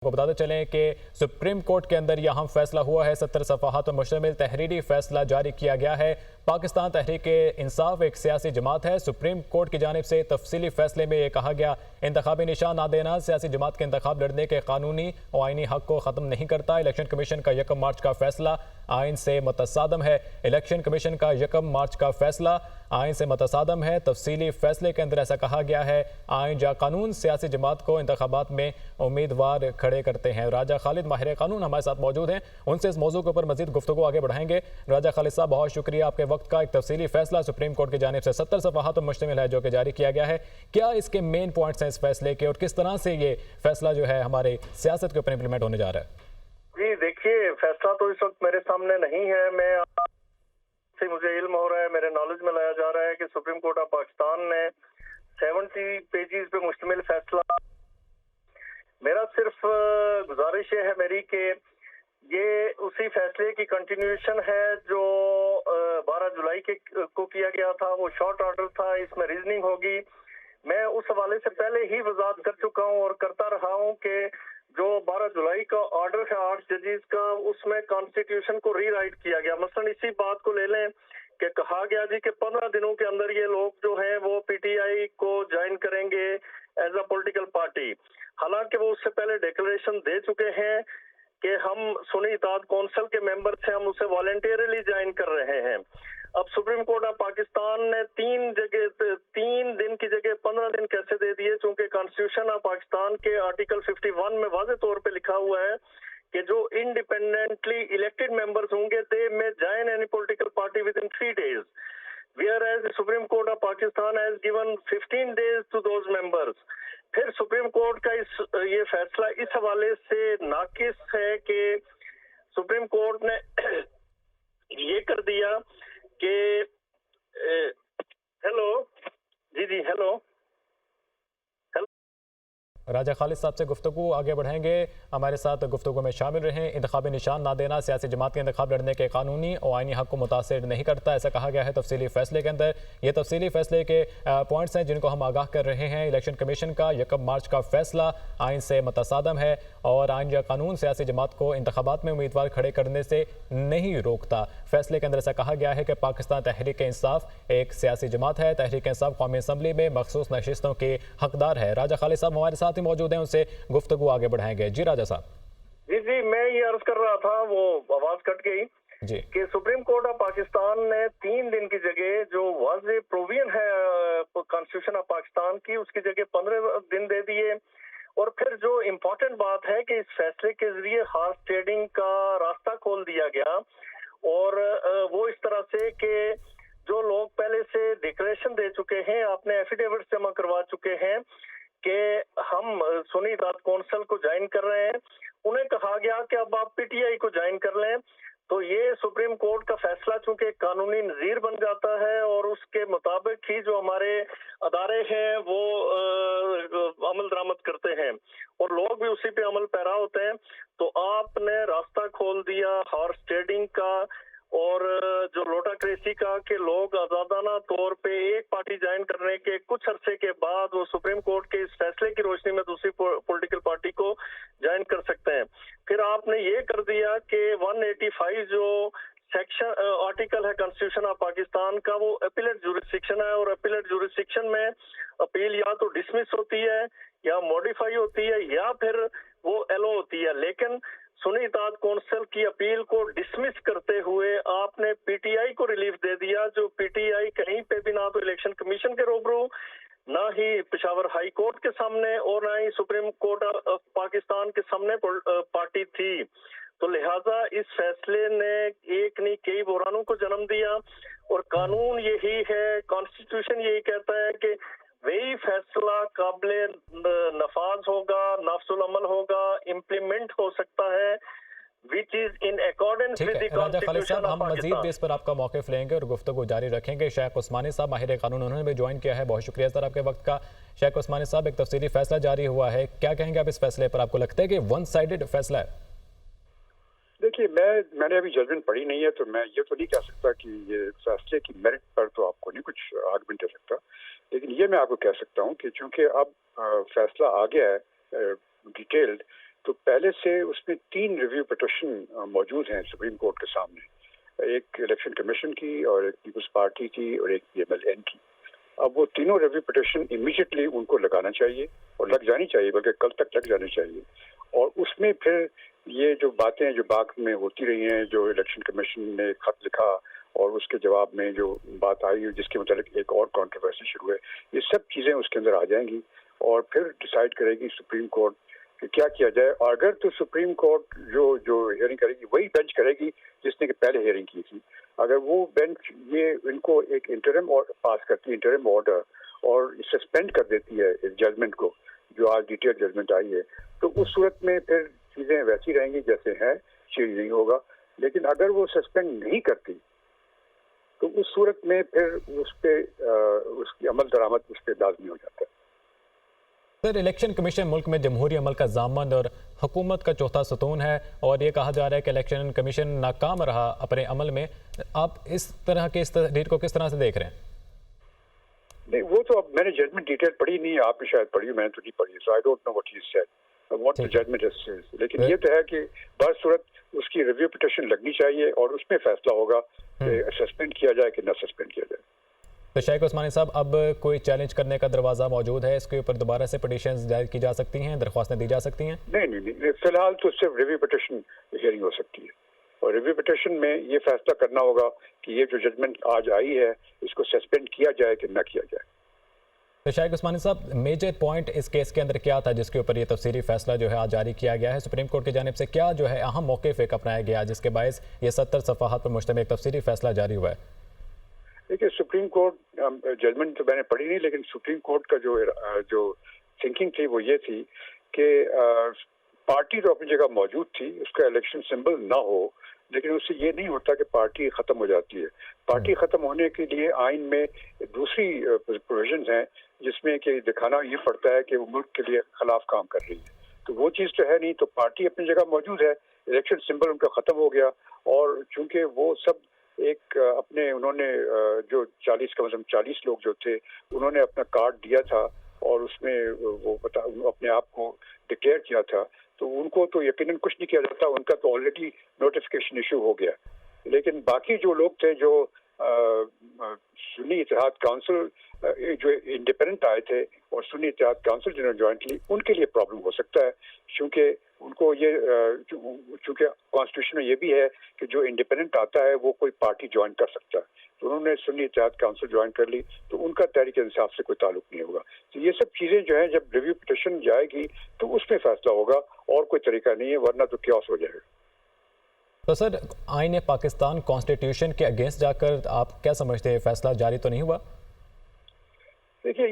کو بتاتے چلیں کہ سپریم کورٹ کے اندر یہ اہم فیصلہ ہوا ہے۔ 70 صفحات پر مشتمل تحریری فیصلہ جاری کیا گیا ہے۔ پاکستان تحریک انصاف ایک سیاسی جماعت ہے۔ سپریم کورٹ کی جانب سے تفصیلی فیصلے میں یہ کہا گیا، انتخابی نشان نہ دینا سیاسی جماعت کے انتخاب لڑنے کے قانونی و آئینی حق کو ختم نہیں کرتا۔ الیکشن کمیشن کا 1 مارچ کا فیصلہ آئین سے متصادم ہے۔ الیکشن کمیشن کا 1 مارچ کا فیصلہ آئین سے متصادم ہے۔ تفصیلی فیصلے کے اندر ایسا کہا گیا ہے، آئین یا قانون سیاسی جماعت کو انتخابات میں امیدوار کھڑے کرتے ہیں۔ راجہ خالد ماہر قانون ہمارے ساتھ موجود ہیں، ان سے اس موضوع کے اوپر مزید گفتگو آگے بڑھائیں گے۔ راجہ خالد صاحب، بہت شکریہ آپ کے وقت کا۔ ایک تفصیلی فیصلہ سپریم کورٹ کی جانب سے 70 صفحات پر مشتمل ہے جو کہ جاری کیا گیا ہے، کیا اس کے مین پوائنٹس ہیں اس فیصلے کے، اور کس طرح سے یہ فیصلہ جو ہے ہمارے سیاست کے اوپر امپلیمنٹ ہونے جا رہا ہے؟ جی دیکھیے، فیصلہ تو اس وقت میرے سامنے نہیں ہے، مجھے علم ہو رہا ہے، میرے نالج میں لایا جا رہا ہے کہ سپریم کورٹ آف پاکستان نے 70 پیجز پہ مشتمل فیصلہ، میرا صرف گزارش یہ ہے میری کہ یہ اسی فیصلے کی کنٹینیوشن ہے جو 12 جولائی کو کیا گیا تھا۔ وہ شارٹ آرڈر تھا، اس میں ریزننگ ہوگی۔ میں اس حوالے سے پہلے ہی وضاحت کر چکا ہوں اور کرتا رہا ہوں کہ جو 12 جولائی کا آرڈر ہے 8 ججز کا، اس میں کانسٹیٹیوشن کو ری رائٹ کیا گیا۔ مثلا اسی بات کو لے لیں کہ کہا گیا جی کہ 15 دنوں کے اندر یہ لوگ جو ہیں وہ پی ٹی آئی کو جوائن کریں گے ایز اے پولیٹیکل پارٹی، حالانکہ وہ اس سے پہلے ڈیکلریشن دے چکے ہیں کہ ہم سنی اتحاد کونسل کے ممبر سے ہم اسے والنٹیرلی جوائن کر رہے ہیں۔ اب سپریم کورٹ آف پاکستان نے 3 دن کی جگہ 15 دن کیسے دے دیے؟ چونکہ کانسٹیٹیوشن آف پاکستان کے آرٹیکل 51 میں واضح طور پہ لکھا ہوا ہے کہ جو انڈیپینڈنٹلی الیکٹڈ ممبرز ہوں گے they may join any political party within 3 days, whereas the Supreme Court of Pakistan has given 15 days to those members۔ پھر سپریم کورٹ کا یہ فیصلہ اس حوالے سے ناقص ہے کہ سپریم کورٹ نے یہ کر دیا کہ ہیلو راجہ خالد صاحب سے گفتگو آگے بڑھیں گے، ہمارے ساتھ گفتگو میں شامل رہیں۔ انتخابی نشان نہ دینا سیاسی جماعت کے انتخاب لڑنے کے قانونی اور آئینی حق کو متاثر نہیں کرتا، ایسا کہا گیا ہے تفصیلی فیصلے کے اندر۔ یہ تفصیلی فیصلے کے پوائنٹس ہیں جن کو ہم آگاہ کر رہے ہیں۔ الیکشن کمیشن کا 1 مارچ کا فیصلہ آئین سے متصادم ہے اور آئین یا قانون سیاسی جماعت کو انتخابات میں امیدوار کھڑے کرنے سے نہیں روکتا۔ فیصلے کے اندر ایسا کہا گیا ہے کہ پاکستان تحریک انصاف ایک سیاسی جماعت ہے۔ تحریک انصاف قومی اسمبلی میں مخصوص نشستوں کے حقدار ہے۔ راجہ خالد صاحب ہمارے ساتھ ہی موجود ہیں، ان سے گفتگو آگے بڑھائیں گے۔ جی راجہ صاحب۔ جی میں یہ عرض کر رہا تھا، وہ آواز کٹ گئی جی، کہ سپریم کورٹ آف پاکستان نے 3 دن کی جگہ جو واضح پرووین ہے کانسٹیٹیوشن آف پاکستان کی، اس کی جگہ 15 دن دے دیے۔ اور پھر جو امپورٹنٹ بات ہے کہ اس فیصلے کے ذریعے ہارس ٹریڈنگ کا راستہ کھول دیا گیا، اور وہ اس طرح سے کہ جو لوگ پہلے سے ڈکلیریشن دے چکے ہیں، آپ نے ایفیڈیوٹ جمع کروا چکے ہیں کہ ہم سنی اتحاد کونسل کو جوائن کر رہے ہیں، انہیں کہا گیا کہ اب آپ پی ٹی آئی کو جوائن کر لیں۔ تو یہ سپریم کورٹ کا فیصلہ چونکہ قانونی نظیر بن جاتا ہے اور اس کے مطابق ہی جو ہمارے ادارے ہیں وہ عمل درآمد کرتے ہیں اور لوگ بھی اسی پہ عمل پیرا ہوتے ہیں، تو آپ نے راستہ کھول دیا ہارس ٹریڈنگ کا اور جو لوٹا کریسی کا کہ لوگ آزادانہ طور پہ ایک پارٹی جوائن کرنے کے کچھ عرصے کے بعد وہ سپریم کورٹ کے اس فیصلے کی روشنی میں دوسری پولیٹیکل پارٹی کو جوائن کر سکتے ہیں۔ پھر آپ نے یہ کر دیا کہ 185 جو سیکشن آرٹیکل ہے کانسٹیٹیوشن آف پاکستان کا، وہ اپیلیٹ جورسڈکشن ہے، اور اپیلیٹ جورسڈکشن میں اپیل یا تو ڈسمس ہوتی ہے یا موڈیفائی ہوتی ہے یا پھر وہ ایلو ہوتی ہے، لیکن سنی اتحاد کونسل کی اپیل کو ڈسمس کرتے ہوئے آپ نے پی ٹی آئی کو ریلیف دے دیا، جو پی ٹی آئی کہیں پہ بھی نہ تو الیکشن کمیشن کے روبرو، نہ ہی پشاور ہائی کورٹ کے سامنے اور نہ ہی سپریم کورٹ آف پاکستان کے سامنے پارٹی تھی۔ تو لہٰذا اس فیصلے نے ایک نہیں کئی بحرانوں کو جنم دیا، اور قانون یہی ہے، کانسٹیٹیوشن یہی کہتا ہے کہ وہی فیصلہ قابل نفاذ ہوگا، نافذ العمل ہوگا، امپلیمنٹ ہو سکتا ہے which is in accordance with the Raja Khalid constitution صاحب، of ہم مزید Pakistan۔ بھی اس پر آپ کا موقف لیں گے اور گفتگو جاری رکھیں گے۔ شیخ عثمانی صاحب ماہر قانون، انہوں نے بھی جوائن کیا ہے، بہت شکریہ سر آپ کے وقت کا۔ شیخ عثمانی صاحب، ایک تفصیلی فیصلہ جاری ہوا ہے، کیا کہیں گے آپ اس فیصلے پر؟ آپ کو لگتا ہے کہ ون سائیڈڈ فیصلہ ہے؟ دیکھیے، میں نے ابھی ججمنٹ پڑھی نہیں ہے، تو میں یہ تو نہیں کہہ سکتا کہ یہ فیصلے کی میرٹ پر تو آپ کو نہیں کچھ آرگومنٹ دے سکتا، لیکن یہ میں آپ کو کہہ سکتا ہوں کہ چونکہ اب فیصلہ آ گیا ہے ڈیٹیلڈ، تو پہلے سے اس میں 3 ریویو پٹیشن موجود ہیں سپریم کورٹ کے سامنے، ایک الیکشن کمیشن کی اور ایک پیپلز پارٹی کی اور ایک PMLN کی۔ اب وہ تینوں ریویو پٹیشن امیڈیٹلی ان کو لگانا چاہیے اور لگ جانی چاہیے، بلکہ کل تک لگ جانی چاہیے، اور اس میں پھر یہ جو باتیں جو باغ میں ہوتی رہی ہیں، جو الیکشن کمیشن نے خط لکھا اور اس کے جواب میں جو بات آئی جس کے متعلق ایک اور کنٹروورسی شروع ہے، یہ سب چیزیں اس کے اندر آ جائیں گی اور پھر ڈیسائیڈ کرے گی سپریم کورٹ کہ کیا کیا جائے۔ اور اگر تو سپریم کورٹ جو ہیئرنگ کرے گی وہی بینچ کرے گی جس نے کہ پہلے ہیئرنگ کی تھی، اگر وہ بینچ یہ ان کو ایک انٹرم پاس کرتی ہے، انٹرم آرڈر، اور سسپینڈ کر دیتی ہے اس ججمنٹ کو جو آج ڈیٹیل ججمنٹ آئی ہے، تو اس صورت میں پھر چیزیں ویسی رہیں گی جیسے ہیں، چینج نہیں ہوگا۔ لیکن اگر وہ سسپینڈ نہیں کرتی تو اس صورت میں پھر اس پہ اس کی عمل درآمد اس پہ لازمی ہو جاتا ہے۔ سر، الیکشن کمیشن ملک میں جمہوری عمل کا ضامن اور حکومت کا چوتھا ستون ہے، اور یہ کہا جا رہا ہے کہ الیکشن کمیشن ناکام رہا اپنے عمل میں۔ آپ اس طرح کے اس تحریر کو کس طرح سے دیکھ رہے ہیں؟ نہیں، وہ تو اب میں نے ججمنٹ ڈیٹیل پڑھی نہیں ہے، آپ نے شاید پڑھی، میں نے تو نہیں پڑھی، so I don't know what he said what the judgment is says. لیکن یہ تو ہے کہ بہر صورت اس کی ریویو پٹیشن لگنی چاہیے اور اس میں فیصلہ ہوگا کہ سسپینڈ کیا جائے کہ نہ سسپینڈ کیا جائے۔ تو شیخ عثمانی صاحب، اب کوئی چیلنج کرنے کا دروازہ موجود ہے؟ اس کے اوپر دوبارہ سے پٹیشنز دائر کی جا سکتی ہیں، درخواستیں دی جا سکتی ہیں؟ نہیں، فی الحال تو صرف ریویو پٹیشن ہیئرنگ ہو سکتی ہے، اور ریویو پٹیشن میں یہ فیصلہ کرنا ہوگا کہ یہ جو ججمنٹ آج آئی ہے اس کو سسپینڈ کیا جائے کہ نہ کیا جائے۔ تو شیخ عثمانی صاحب، میجر پوائنٹ اس کیس کے اندر کیا تھا جس کے اوپر یہ تفصیلی فیصلہ جو ہے آج جاری کیا گیا ہے سپریم کورٹ کی جانب سے؟ کیا جو ہے اہم موقف ایک اپنایا گیا جس کے باعث یہ 70 صفحات پر مشتمل ایک تفصیلی فیصلہ جاری ہوا ہے؟ دیکھیے، سپریم کورٹ ججمنٹ تو میں نے پڑھی نہیں، لیکن سپریم کورٹ کا جو تھنکنگ تھی وہ یہ تھی کہ پارٹی تو اپنی جگہ موجود تھی، اس کا الیکشن سمبل نہ ہو، لیکن اس سے یہ نہیں ہوتا کہ پارٹی ختم ہو جاتی ہے۔ پارٹی ختم ہونے کے لیے آئین میں دوسری پروویژنز ہیں جس میں کہ دکھانا یہ پڑتا ہے کہ وہ ملک کے لیے خلاف کام کر رہی ہے، تو وہ چیز تو ہے نہیں، تو پارٹی اپنی جگہ موجود ہے، الیکشن سمبل ان کا ختم ہو گیا، اور چونکہ وہ سب ایک اپنے انہوں نے جو 40 لوگ جو تھے انہوں نے اپنا کارڈ دیا تھا اور اس میں وہ اپنے آپ کو ڈکلیئر کیا تھا، تو ان کو تو یقیناً کچھ نہیں کیا جاتا، ان کا تو آلریڈی نوٹیفیکیشن ایشو ہو گیا۔ لیکن باقی جو لوگ تھے جو سنی اتحاد کونسل جو انڈیپینڈنٹ آئے تھے اور سنی اتحاد کونسل جنہوں نے جوائنٹلی، ان کے لیے پرابلم ہو سکتا ہے، کیونکہ ان کو یہ چونکہ کانسٹیٹیوشن میں یہ بھی ہے کہ جو انڈیپینڈنٹ آتا ہے وہ کوئی پارٹی جوائن کر سکتا ہے، تو انہوں نے سنی اتحاد کونسل جوائن کر لی، تو ان کا تحریک انصاف سے کوئی تعلق نہیں ہوگا۔ تو یہ سب چیزیں جو ہیں جب ریویو پٹیشن جائے گی تو اس میں فیصلہ ہوگا، اور کوئی طریقہ نہیں ہے، ورنہ تو کیوس ہو جائے گا۔ تو سر، آئین پاکستان کانسٹیٹیوشن کے اگینسٹ جا کر آپ کیا سمجھتے ہیں، فیصلہ جاری تو نہیں ہوا؟ دیکھیے،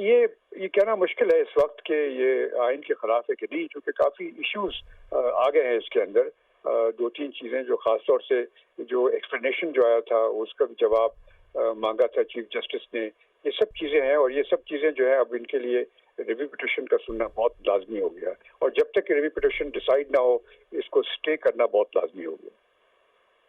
یہ کہنا مشکل ہے اس وقت کہ یہ آئین کے خلاف ہے کہ نہیں، چونکہ کافی ایشوز آ گئے ہیں اس کے اندر، 2-3 چیزیں جو خاص طور سے جو ایکسپلینیشن جو آیا تھا اس کا بھی جواب مانگا تھا چیف جسٹس نے، یہ سب چیزیں ہیں، اور یہ سب چیزیں جو ہے اب ان کے لیے ریویو پٹیشن کا سننا بہت لازمی ہو گیا، اور جب تک ریویو پٹیشن ڈیسائیڈ نہ ہو اس کو سٹے کرنا بہت لازمی ہو گیا۔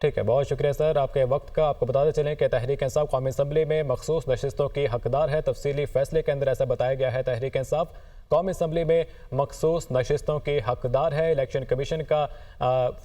ٹھیک ہے، بہت شکریہ سر آپ کے وقت کا۔ آپ کو بتاتے چلیں کہ تحریک انصاف قومی اسمبلی میں مخصوص نشستوں کی حقدار ہے۔ تفصیلی فیصلے کے اندر ایسا بتایا گیا ہے تحریک انصاف قومی اسمبلی میں مخصوص نشستوں کی حقدار ہے۔ الیکشن کمیشن کا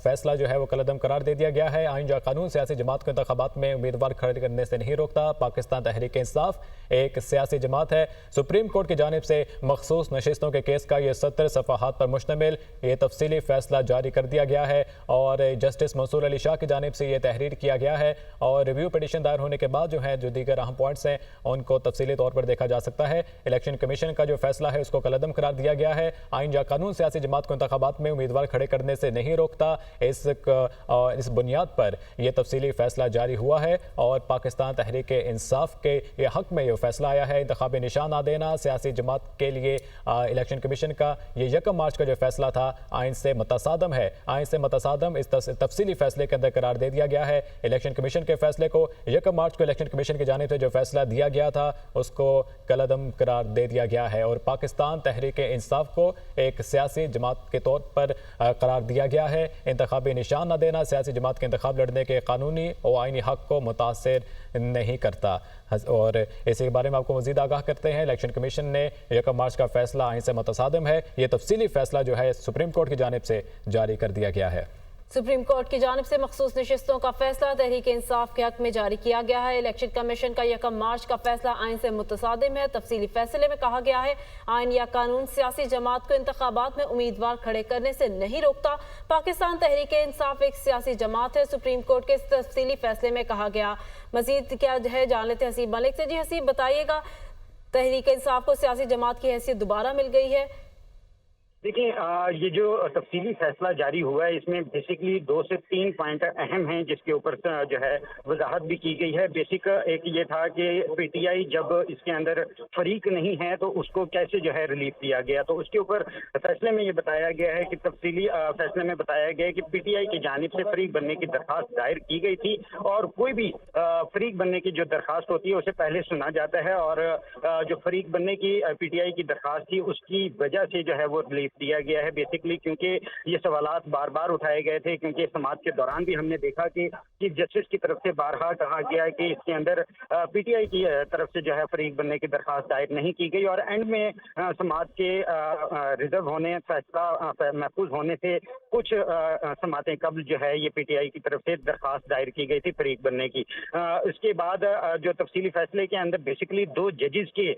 فیصلہ جو ہے وہ کالعدم قرار دے دیا گیا ہے۔ آئین جا قانون سیاسی جماعت کو انتخابات میں امیدوار کھڑے کرنے سے نہیں روکتا۔ پاکستان تحریک انصاف ایک سیاسی جماعت ہے۔ سپریم کورٹ کی جانب سے مخصوص نشستوں کے کیس کا یہ 70 صفحات پر مشتمل یہ تفصیلی فیصلہ جاری کر دیا گیا ہے، اور جسٹس منصور علی شاہ کی جانب سے یہ تحریر کیا گیا ہے، اور ریویو پٹیشن دائر ہونے کے بعد جو ہے جو دیگر اہم پوائنٹس ہیں ان کو تفصیلی طور پر دیکھا جا سکتا ہے۔ الیکشن کمیشن کا جو فیصلہ ہے اس کو کالعدم قرار دیا گیا ہے۔ آئین جا قانون سیاسی جماعت کو انتخابات میں امیدوار کھڑے کرنے سے نہیں روکتا۔ اس بنیاد پر یہ تفصیلی فیصلہ جاری ہوا ہے، اور پاکستان تحریک انصاف کے یہ حق میں یہ فیصلہ آیا ہے۔ انتخابی نشان نہ دینا سیاسی جماعت کے لیے الیکشن کمیشن کا یہ 1 مارچ کا جو فیصلہ تھا آئین سے متصادم ہے۔ آئین سے متصادم اس تفصیلی فیصلے کے اندر قرار دے دیا گیا ہے۔ الیکشن کمیشن کے فیصلے کو 1 مارچ کو الیکشن کمیشن کی جانب سے جو فیصلہ دیا گیا تھا اس کو کالعدم قرار دے دیا گیا ہے، اور پاکستان تحریک انصاف کو ایک سیاسی جماعت کے طور پر قرار دیا گیا ہے۔ انتخابی نشان نہ دینا سیاسی جماعت کے انتخاب لڑنے کے قانونی و آئینی حق کو متاثر نہیں کرتا۔ اور اسی کے بارے میں آپ کو مزید آگاہ کرتے ہیں، الیکشن کمیشن نے 1 مارچ کا فیصلہ آئین سے متصادم ہے۔ یہ تفصیلی فیصلہ جو ہے سپریم کورٹ کی جانب سے جاری کر دیا گیا ہے۔ سپریم کورٹ کی جانب سے مخصوص نشستوں کا فیصلہ تحریک انصاف کے حق میں جاری کیا گیا ہے۔ الیکشن کمیشن کا 1 مارچ کا فیصلہ آئین سے متصادم ہے۔ تفصیلی فیصلے میں کہا گیا ہے آئین یا قانون سیاسی جماعت کو انتخابات میں امیدوار کھڑے کرنے سے نہیں روکتا۔ پاکستان تحریک انصاف ایک سیاسی جماعت ہے۔ سپریم کورٹ کے اس تفصیلی فیصلے میں کہا گیا۔ مزید کیا ہے جان لیتے ہیں حسیب ملک سے۔ جی حسیب، بتائیے گا، تحریک انصاف کو سیاسی جماعت کی حیثیت دوبارہ مل گئی ہے۔ دیکھیں، یہ جو تفصیلی فیصلہ جاری ہوا ہے اس میں بیسکلی 2 سے 3 پوائنٹ اہم ہیں جس کے اوپر جو ہے وضاحت بھی کی گئی ہے۔ بیسک ایک یہ تھا کہ پی ٹی آئی جب اس کے اندر فریق نہیں ہے تو اس کو کیسے جو ہے ریلیف دیا گیا، تو اس کے اوپر فیصلے میں یہ بتایا گیا ہے کہ تفصیلی فیصلے میں بتایا گیا ہے کہ پی ٹی آئی کی جانب سے فریق بننے کی درخواست دائر کی گئی تھی، اور کوئی بھی فریق بننے کی جو درخواست ہوتی ہے اسے پہلے سنا جاتا ہے، اور جو فریق بننے کی پی ٹی آئی کی درخواست تھی اس کی وجہ سے جو ہے وہ ریلیف دیا گیا ہے بیسکلی، کیونکہ یہ سوالات بار بار اٹھائے گئے تھے، کیونکہ سماعت کے دوران بھی ہم نے دیکھا کہ چیف جسٹس کی طرف سے بارہا کہا گیا کہ اس کے اندر پی ٹی آئی کی طرف سے جو ہے فریق بننے کی درخواست دائر نہیں کی گئی، اور اینڈ میں سماعت کے ریزرو ہونے، فیصلہ محفوظ ہونے سے کچھ سماعتیں قبل جو ہے یہ پی ٹی آئی کی طرف سے درخواست دائر کی گئی تھی فریق بننے کی۔ اس کے بعد جو تفصیلی فیصلے کے اندر بیسکلی 2 ججز کے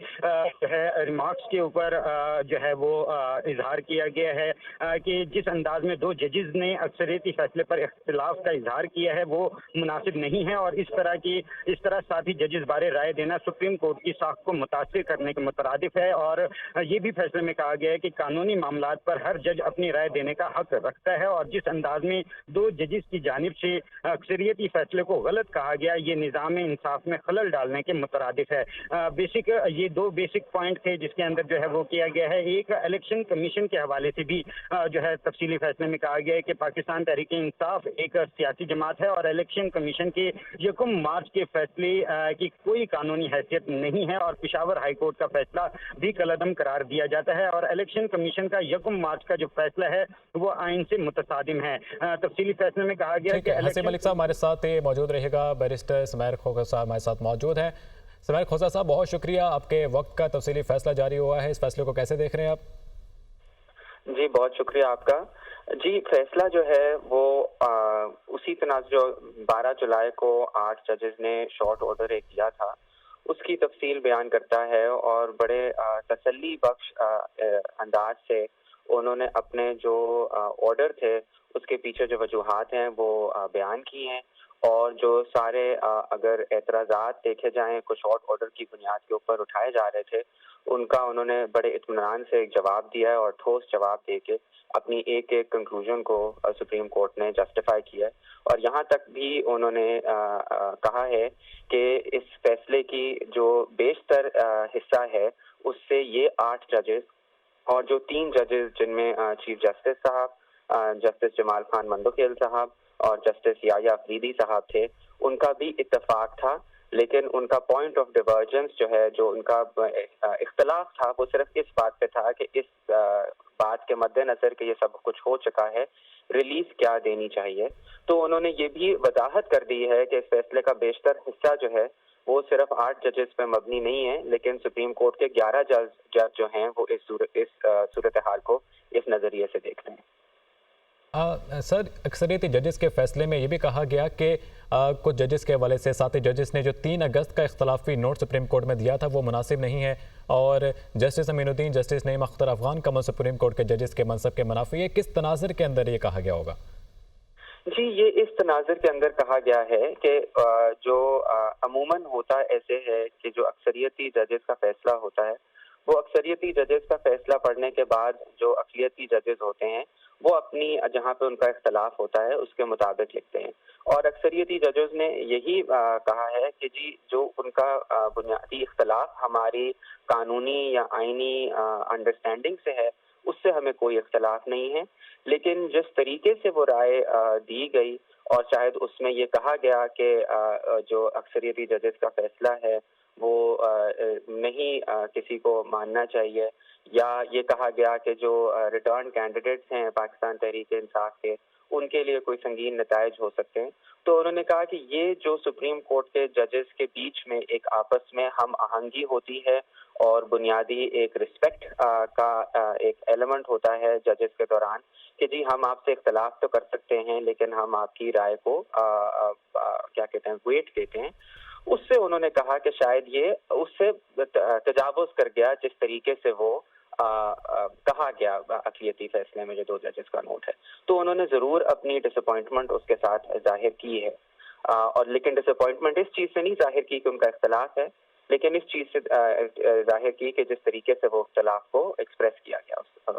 جو ہے ریمارکس کے اوپر جو ہے وہ اظہار کیا گیا ہے کہ جس انداز میں 2 ججز نے اکثریتی فیصلے پر اختلاف کا اظہار کیا ہے وہ مناسب نہیں ہے، اور اس طرح ساتھی ججز بارے رائے دینا سپریم کورٹ کی ساکھ کو متاثر کرنے کے مترادف ہے، اور یہ بھی فیصلے میں کہا گیا ہے کہ قانونی معاملات پر ہر جج اپنی رائے دینے کا حق رکھتا ہے، اور جس انداز میں 2 ججز کی جانب سے اکثریتی فیصلے کو غلط کہا گیا یہ نظام انصاف میں خلل ڈالنے کے مترادف ہے۔ یہ 2 بیسک پوائنٹ تھے جس کے اندر جو ہے وہ کیا گیا ہے۔ ایک الیکشن کمیشن کے حوالے سے بھی جو ہے تفصیلی فیصلے میں کہا گیا ہے کہ پاکستان تحریک انصاف ایک سیاسی جماعت ہے، اور الیکشن کمیشن کے 1 مارچ کے فیصلے کی کوئی قانونی حیثیت نہیں ہے، اور پشاور ہائی کورٹ کا فیصلہ بھی کالعدم قرار دیا جاتا ہے، اور الیکشن کمیشن کا 1 مارچ کا جو فیصلہ ہے وہ آئین سے متصادم ہے۔ تفصیلی فیصلے میں کہا گیا کہ حسین ملک صاحب ہمارے ساتھ موجود رہے گا، بیرسٹر سمیر کھوسہ صاحب ہمارے ساتھ موجود ہیں۔ سمیر کھوسہ صاحب، بہت شکریہ، آپ کے وقت کا تفصیلی فیصلہ جاری ہوا ہے، اس فیصلے کو کیسے دیکھ رہے ہیں آپ؟ جی بہت شکریہ آپ کا۔ جی فیصلہ جو ہے وہ اسی تنازع جو 12 جولائی کو 8 ججز نے شارٹ آرڈر ایک دیا تھا اس کی تفصیل بیان کرتا ہے، اور بڑے تسلی بخش انداز سے انہوں نے اپنے جو آرڈر تھے اس کے پیچھے جو وجوہات ہیں وہ بیان کی ہیں، اور جو سارے اگر اعتراضات دیکھے جائیں کچھ شارٹ آرڈر کی بنیاد کے اوپر اٹھائے جا رہے تھے ان کا انہوں نے بڑے اطمینان سے ایک جواب دیا ہے، اور ٹھوس جواب دے کے اپنی ایک کنکلوژن کو سپریم کورٹ نے جسٹیفائی کیا ہے، اور یہاں تک بھی انہوں نے کہا ہے کہ اس فیصلے کی جو بیشتر حصہ ہے اس سے یہ 8 ججز اور جو 3 ججز جن میں چیف جسٹس صاحب، جسٹس جمال خان مندوخیل صاحب اور جسٹس یحییٰ افریدی صاحب تھے، ان کا بھی اتفاق تھا، لیکن ان کا پوائنٹ آف ڈیورجنس جو ہے، جو ان کا اختلاف تھا، وہ صرف اس بات پہ تھا کہ اس بات کے مد نظر کہ یہ سب کچھ ہو چکا ہے ریلیف کیا دینی چاہیے۔ تو انہوں نے یہ بھی وضاحت کر دی ہے کہ اس فیصلے کا بیشتر حصہ جو ہے وہ صرف 8 ججز پہ مبنی نہیں ہے، لیکن سپریم کورٹ کے 11 جج جو ہیں وہ اس صورتحال کو اس نظریے سے دیکھ رہے ہیں۔ سر، اکثریتی ججز کے فیصلے میں یہ بھی کہا گیا کہ کچھ ججز کے حوالے سے ساتھی ججز نے جو 3 اگست کا اختلافی نوٹ سپریم کورٹ میں دیا تھا وہ مناسب نہیں ہے، اور جسٹس امین الدین، جسٹس نعیم اختر افغان کا سپریم کورٹ کے ججز کے منصب کے منافی ہے۔ کس تناظر کے اندر یہ کہا گیا ہوگا؟ جی یہ اس تناظر کے اندر کہا گیا ہے کہ جو عموماً ہوتا ایسے ہے کہ جو اکثریتی ججز کا فیصلہ ہوتا ہے وہ اکثریتی ججز کا فیصلہ پڑھنے کے بعد جو اقلیتی ججز ہوتے ہیں وہ اپنی جہاں پہ ان کا اختلاف ہوتا ہے اس کے مطابق لکھتے ہیں، اور اکثریتی ججز نے یہی کہا ہے کہ جی جو ان کا بنیادی اختلاف ہماری قانونی یا آئینی انڈرسٹینڈنگ سے ہے اس سے ہمیں کوئی اختلاف نہیں ہے، لیکن جس طریقے سے وہ رائے دی گئی اور شاید اس میں یہ کہا گیا کہ جو اکثریتی ججز کا فیصلہ ہے وہ نہیں کسی کو ماننا چاہیے، یا یہ کہا گیا کہ جو ریٹرن کینڈیڈیٹس ہیں پاکستان تحریک انصاف کے ان کے لیے کوئی سنگین نتائج ہو سکتے ہیں. تو انہوں نے کہا کہ یہ جو سپریم کورٹ کے ججز کے بیچ میں ایک آپس میں ہم آہنگی ہوتی ہے اور بنیادی ایک رسپیکٹ کا ایک ایلیمنٹ ہوتا ہے ججز کے دوران کہ جی ہم آپ سے اختلاف تو کر سکتے ہیں لیکن ہم آپ کی رائے کو کیا کہتے ہیں ویٹ دیتے ہیں. اس سے انہوں نے کہا کہ شاید یہ اس سے تجاوز کر گیا جس طریقے سے وہ کہا گیا اقلیتی فیصلے میں جو 2 ججز کا نوٹ ہے. تو انہوں نے ضرور اپنی ڈس اپوائنٹمنٹ اس کے ساتھ ظاہر کی ہے، اور لیکن ڈس اپوائنٹمنٹ اس چیز سے نہیں ظاہر کی کہ ان کا اختلاف ہے، لیکن اس چیز سے ظاہر کی کہ جس طریقے سے وہ اختلاف کو ایکسپریس کیا گیا